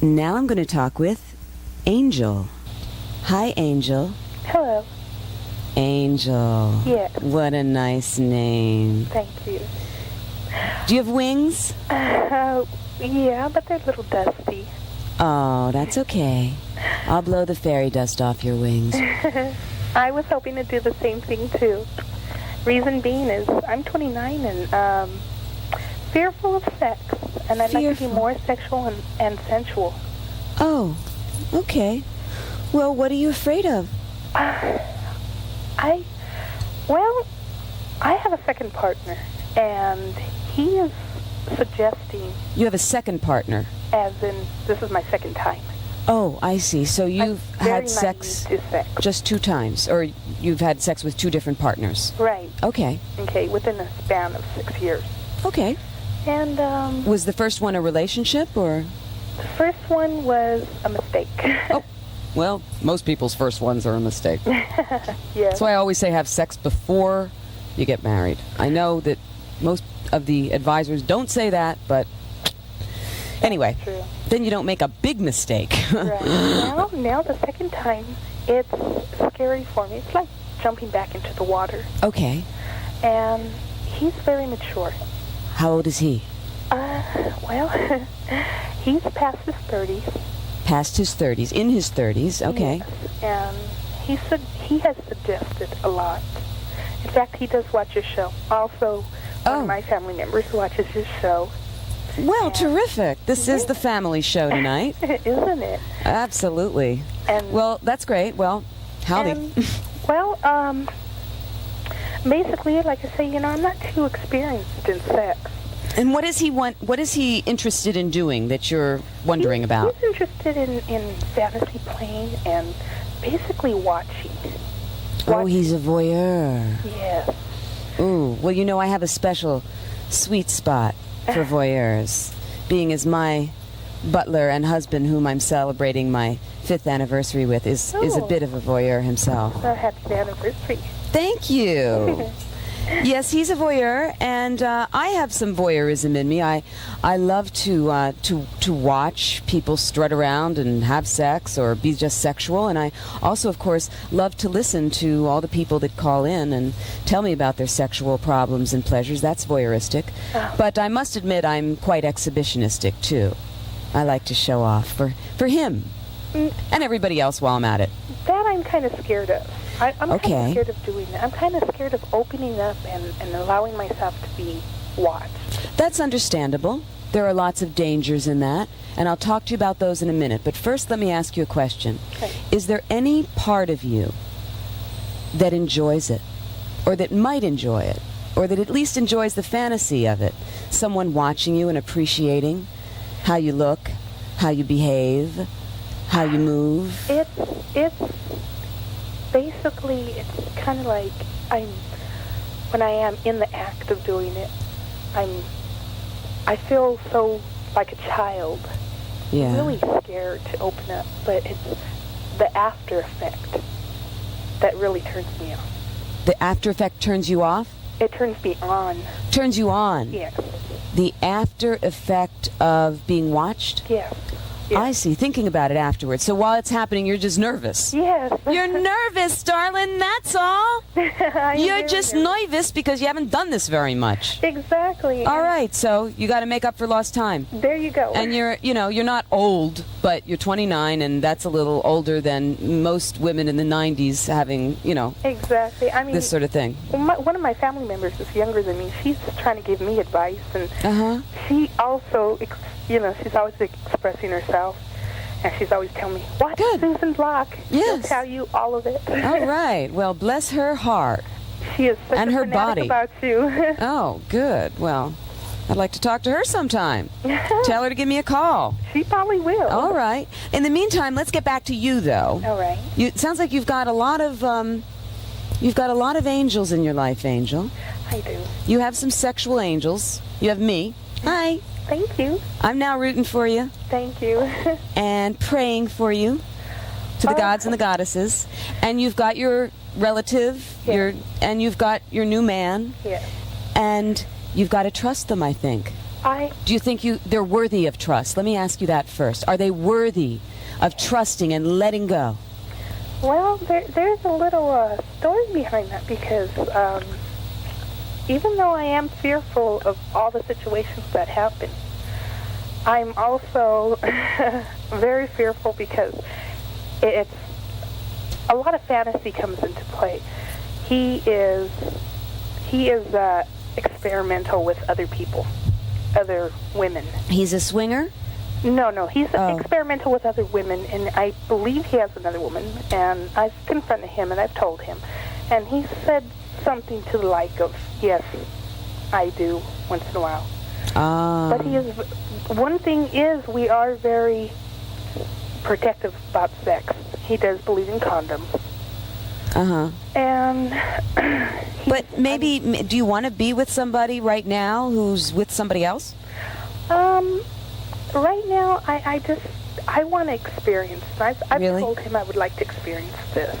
Now I'm going to talk with Angel. Hi, Angel. Hello. Angel. Yes. What a nice name. Thank you. Do you have wings? Yeah, but they're a little dusty. Oh, that's okay. I'll blow the fairy dust off your wings. I was hoping to do the same thing, too. Reason being is I'm 29 and fearful of sex, and I'd like to be more sexual and sensual. Oh, okay. Well, what are you afraid of? I have a second partner, and he is suggesting... You have a second partner? As in, this is my second time. Oh, I see. So you've had sex just 2 times, or you've had sex with 2 different partners? Right. Okay. Okay, within a span of 6 years. Okay. And, was the first one a relationship, or...? The first one was a mistake. Oh, well, most people's first ones are a mistake. Yeah. That's why I always say have sex before you get married. I know that most of the advisors don't say that, but anyway, true. Then you don't make a big mistake. Right. Now the second time, it's scary for me. It's like jumping back into the water. Okay. And he's very mature. How old is he? He's past his 30s. Past his 30s. In his 30s. Okay. Yes. And he has suggested a lot. In fact, he does watch your show. Also, one of my family members watches your show. Well, terrific. This is the family show tonight. Isn't it? Absolutely. And well, that's great. Well, howdy. Basically, like I say, I'm not too experienced in sex. And what does he want? What is he interested in doing that you're wondering about? He's interested in fantasy playing and basically watching. Oh, he's a voyeur. Yes. Ooh, well, I have a special sweet spot for voyeurs, being as my butler and husband, whom I'm celebrating my 5th anniversary with, is a bit of a voyeur himself. So happy anniversary. Thank you. Yes, he's a voyeur, and I have some voyeurism in me. I love to watch people strut around and have sex or be just sexual, and I also, of course, love to listen to all the people that call in and tell me about their sexual problems and pleasures. That's voyeuristic. Oh. But I must admit I'm quite exhibitionistic, too. I like to show off for him and everybody else while I'm at it. That I'm kind of scared of. I'm okay. kind of scared of doing that. I'm kind of scared of opening up and allowing myself to be watched. That's understandable. There are lots of dangers in that, and I'll talk to you about those in a minute. But first, let me ask you a question. Okay. Is there any part of you that enjoys it, or that might enjoy it, or that at least enjoys the fantasy of it? Someone watching you and appreciating how you look, how you behave, how you move? It's basically, it's kind of like when I am in the act of doing it, I feel so like a child. Yeah. Really scared to open up, but it's the after effect that really turns me on. The after effect turns you off? It turns me on. Turns you on? Yes. The after effect of being watched? Yes. I see. Thinking about it afterwards. So while it's happening, you're just nervous. Yes. You're nervous, darling. That's all. You're just nervous because you haven't done this very much. Exactly. All right. So you got to make up for lost time. There you go. And you're not old, but you're 29, and that's a little older than most women in the 90s having, Exactly. I mean, this sort of thing. One of my family members is younger than me. She's trying to give me advice, and she also, she's always expressing herself. And she's always telling me, watch Susan Block. Yes. She'll tell you all of it. All right. Well, bless her heart. She is such and a her fanatic body. about you. Oh, good. Well, I'd like to talk to her sometime. Tell her to give me a call. She probably will. All right. In the meantime, let's get back to you, though. All right. It sounds like you've got a lot of angels in your life, Angel. I do. You have some sexual angels. You have me. Hi. Thank you. I'm now rooting for you. Thank you. And praying for you to the gods and the goddesses. And you've got your relative, Yes. and you've got your new man. Yes. And you've got to trust them, I think. Do you think they're worthy of trust? Let me ask you that first. Are they worthy of trusting and letting go? Well, there's a little story behind that because even though I am fearful of all the situations that happen, I'm also very fearful because it's a lot of fantasy comes into play. He is experimental with other people, other women. He's a swinger? No, he's experimental with other women, and I believe he has another woman, and I've confronted him, and I've told him, and he said something to the like of, yes, I do, once in a while. But one thing is, we are very protective about sex. He does believe in condoms. And but maybe, do you want to be with somebody right now who's with somebody else? Right now, I want to experience. I've really? Told him I would like to experience this.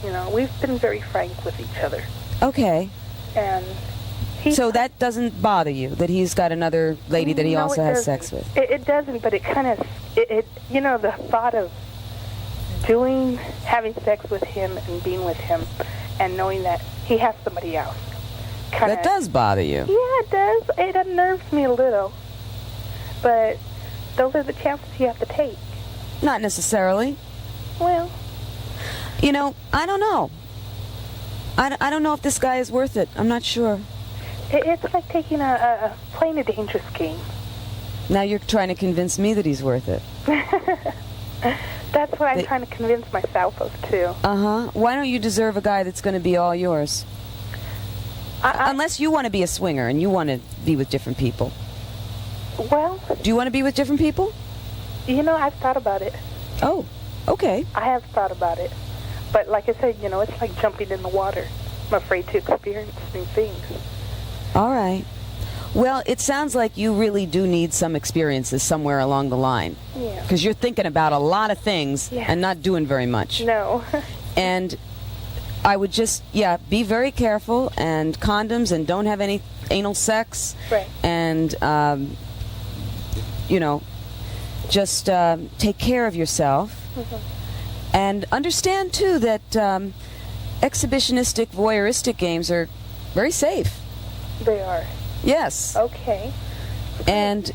You know, we've been very frank with each other. Okay. And so that doesn't bother you, that he's got another lady that he also has sex with? It doesn't, but it kind of, you know, the thought of having sex with him and being with him and knowing that he has somebody else. That does bother you. Yeah, it does. It unnerves me a little. But those are the chances you have to take. Not necessarily. Well. You know, I don't know. I don't know if this guy is worth it. I'm not sure. It's like playing a dangerous game. Now you're trying to convince me that he's worth it. That's what I'm trying to convince myself of, too. Why don't you deserve a guy that's going to be all yours? Unless you want to be a swinger and you want to be with different people. Well... Do you want to be with different people? You know, I've thought about it. Oh, okay. I have thought about it. But like I said, you know, it's like jumping in the water. I'm afraid to experience new things. All right. Well, it sounds like you really do need some experiences somewhere along the line. Yeah. Because you're thinking about a lot of things and not doing very much. No. And I would just, be very careful, and condoms, and don't have any anal sex. Right. And, you know, just take care of yourself. And understand, too, that exhibitionistic, voyeuristic games are very safe. They are. Yes. Okay. And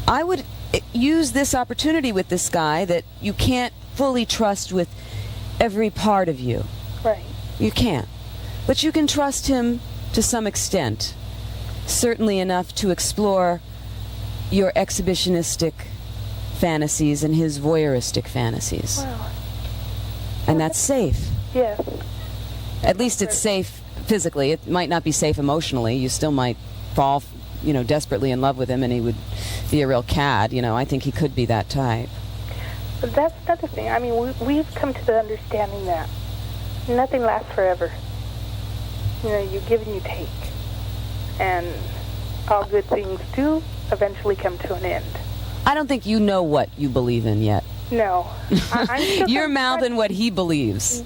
I would use this opportunity with this guy that you can't fully trust with every part of you. Right. You can't. But you can trust him to some extent. Certainly enough to explore your exhibitionistic fantasies and his voyeuristic fantasies. Wow. And that's safe. Yes. At least it's safe physically. It might not be safe emotionally. You still might fall, you know, desperately in love with him, and he would be a real cad. You know, I think he could be that type. But that's another thing. I mean, we've come to the understanding that nothing lasts forever. You know, you give and you take. And all good things do eventually come to an end. I don't think you know what you believe in yet. No. You're mouthing what he believes.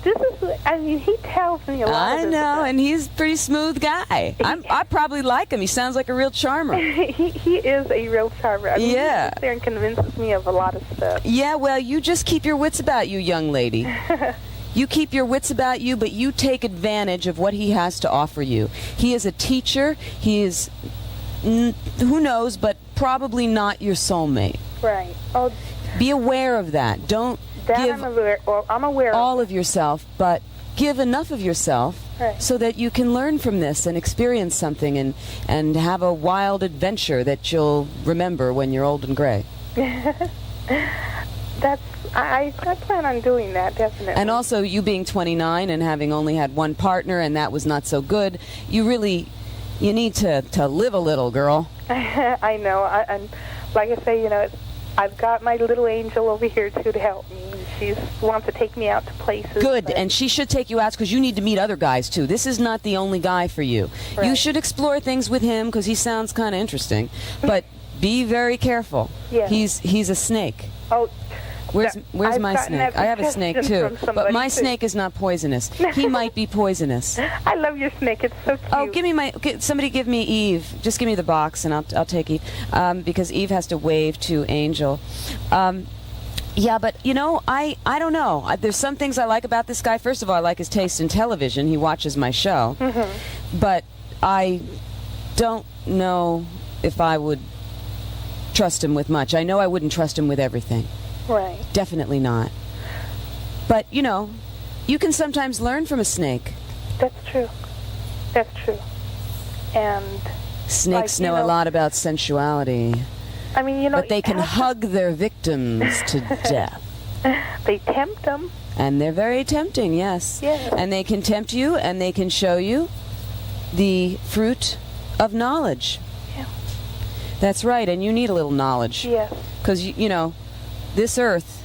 I mean, he tells me a lot I know, and he's a pretty smooth guy. I probably like him. He sounds like a real charmer. he is a real charmer. I mean, yeah. He sits there and convinces me of a lot of stuff. Yeah, well, you just keep your wits about you, young lady. You keep your wits about you, but you take advantage of what he has to offer you. He is a teacher. He is, who knows, but probably not your soulmate. Right. Oh. Be aware of that. Don't give I'm aware all of yourself, but give enough of yourself so that you can learn from this and experience something and have a wild adventure that you'll remember when you're old and gray. I plan on doing that, definitely. And also, you being 29 and having only had one partner, and that was not so good, you need to live a little, girl. I know. And like I say, you know, I've got my little angel over here, too, to help me. She wants to take me out to places. Good, and she should take you out because you need to meet other guys, too. This is not the only guy for you. Right. You should explore things with him because he sounds kind of interesting. But be very careful. Yeah. He's a snake. Oh, Where's I've my gotten snake? that I have a snake suggestion too, from but somebody, my too. snake is not poisonous. He might be poisonous. I love your snake. It's so cute. Oh, somebody give me Eve. Just give me the box, and I'll take Eve, because Eve has to wave to Angel. Yeah, but I don't know. There's some things I like about this guy. First of all, I like his taste in television. He watches my show, but I don't know if I would trust him with much. I know I wouldn't trust him with everything. Right. Definitely not. But you can sometimes learn from a snake. That's true. That's true. And snakes know a lot about sensuality. I mean, but they can hug their victims to death. They tempt them. And they're very tempting, yes. Yes. And they can tempt you, and they can show you the fruit of knowledge. Yeah. That's right, and you need a little knowledge. Yes. Because, this earth,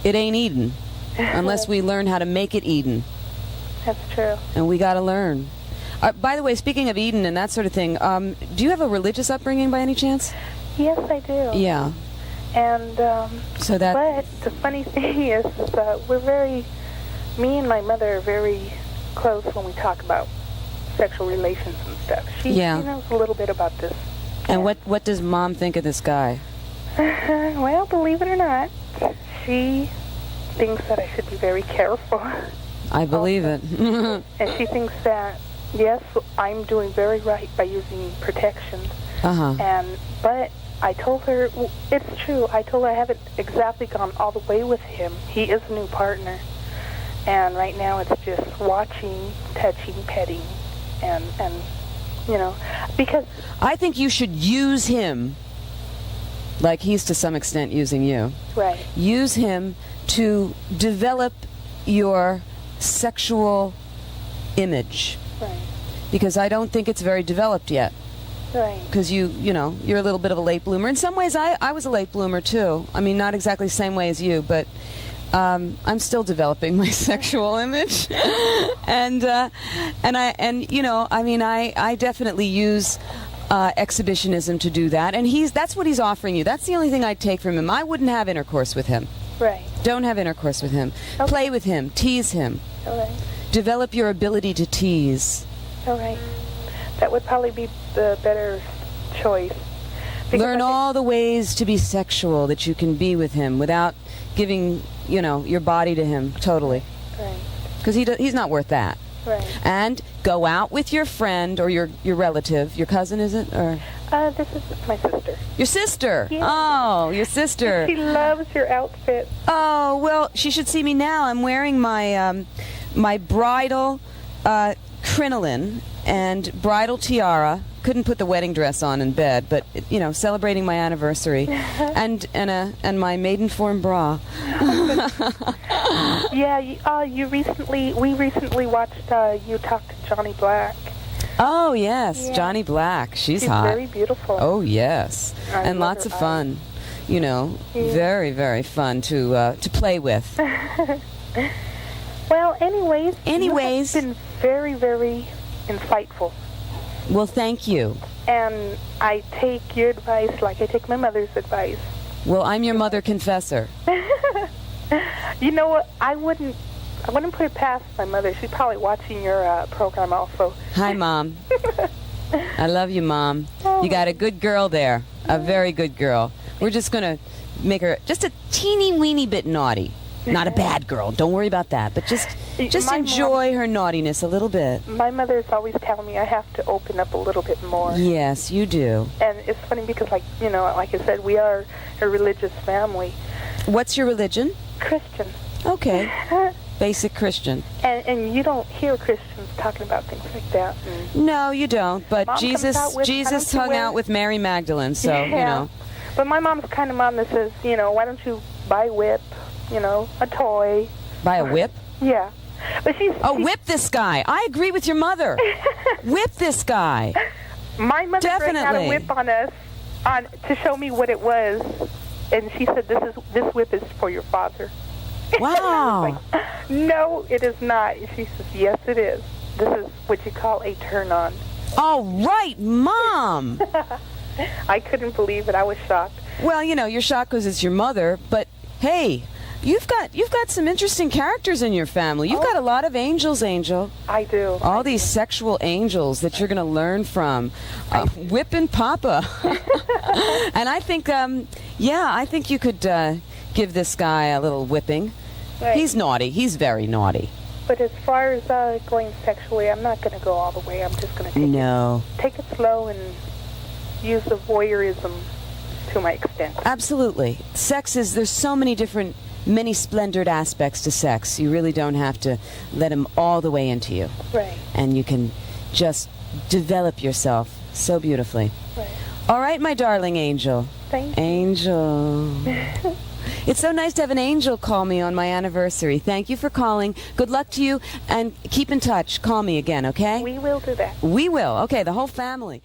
it ain't Eden unless we learn how to make it Eden. That's true. And we got to learn. By the way, speaking of Eden and that sort of thing, do you have a religious upbringing by any chance? Yes, I do. Yeah. And but the funny thing is me and my mother are very close when we talk about sexual relations and stuff. She knows a little bit about this. And what does Mom think of this guy? Well, believe it or not, she thinks that I should be very careful. I believe it. And she thinks that, yes, I'm doing very right by using protection. But I told her, it's true, I told her I haven't exactly gone all the way with him. He is a new partner. And right now it's just watching, touching, petting, and because... I think you should use him like he's to some extent using you. Right. Use him to develop your sexual image. Right. Because I don't think it's very developed yet. Right. Because you're a little bit of a late bloomer. In some ways, I was a late bloomer too. I mean, not exactly the same way as you, but I'm still developing my sexual image, and I definitely use exhibitionism to do that. And that's what he's offering you. That's the only thing I'd take from him. I wouldn't have intercourse with him. Right. Don't have intercourse with him. Okay. Play with him. Tease him. All right. Develop your ability to tease. All right. That would probably be the better choice. Learn all the ways to be sexual that you can be with him without giving, your body to him totally. Right. Because he's not worth that. Right. And go out with your friend or your relative. Your cousin, is it? Or this is my sister. Your sister? Yeah. Oh, your sister. She loves your outfit. Oh, well, she should see me now. I'm wearing my my bridal crinoline and bridal tiara. Couldn't put the wedding dress on in bed, but celebrating my anniversary, and my maiden form bra. Yeah, we recently watched you talk to Johnny Black. Oh yes, Yeah. Johnny Black. She's hot. Very beautiful. Oh yes, I and love lots her of fun. Yeah. Very very fun to play with. Well, anyways, you have been very very insightful. Well, thank you. And I take your advice like I take my mother's advice. Well, I'm your mother confessor. You know what? I wouldn't put it past my mother. She's probably watching your program also. Hi, Mom. I love you, Mom. You got a good girl there. A very good girl. We're just going to make her just a teeny weeny bit naughty. Not a bad girl. Don't worry about that. But just enjoy her naughtiness a little bit. My mother's always telling me I have to open up a little bit more. Yes, you do. And it's funny because, like I said, we are a religious family. What's your religion? Christian. Okay. Basic Christian. And you don't hear Christians talking about things like that. No, you don't. But Mom Jesus hung out with Mary Magdalene, so, But my mom's kind of mom that says, why don't you buy a whip, a toy. Buy a whip? Yeah. But whip this guy. I agree with your mother. Whip this guy. My mother Definitely. out a whip on us to show me what it was. And she said, this whip is for your father. Wow. Like, no, it is not. She says, yes, it is. This is what you call a turn-on. All right, Mom. I couldn't believe it. I was shocked. Well, you're shocked because it's your mother, but hey, You've got some interesting characters in your family. You've got a lot of angels, Angel. I do. All these sexual angels that you're going to learn from. Whipping Papa. And I think, I think you could give this guy a little whipping. Right. He's naughty. He's very naughty. But as far as going sexually, I'm not going to go all the way. I'm just going to take it slow and use the voyeurism to my extent. Absolutely. There's so many different, many splendored aspects to sex. You really don't have to let him all the way into you. Right. And you can just develop yourself so beautifully. Right. All right, my darling angel. Thank you. Angel. It's so nice to have an angel call me on my anniversary. Thank you for calling. Good luck to you, and keep in touch. Call me again, okay? We will do that. We will. Okay, the whole family.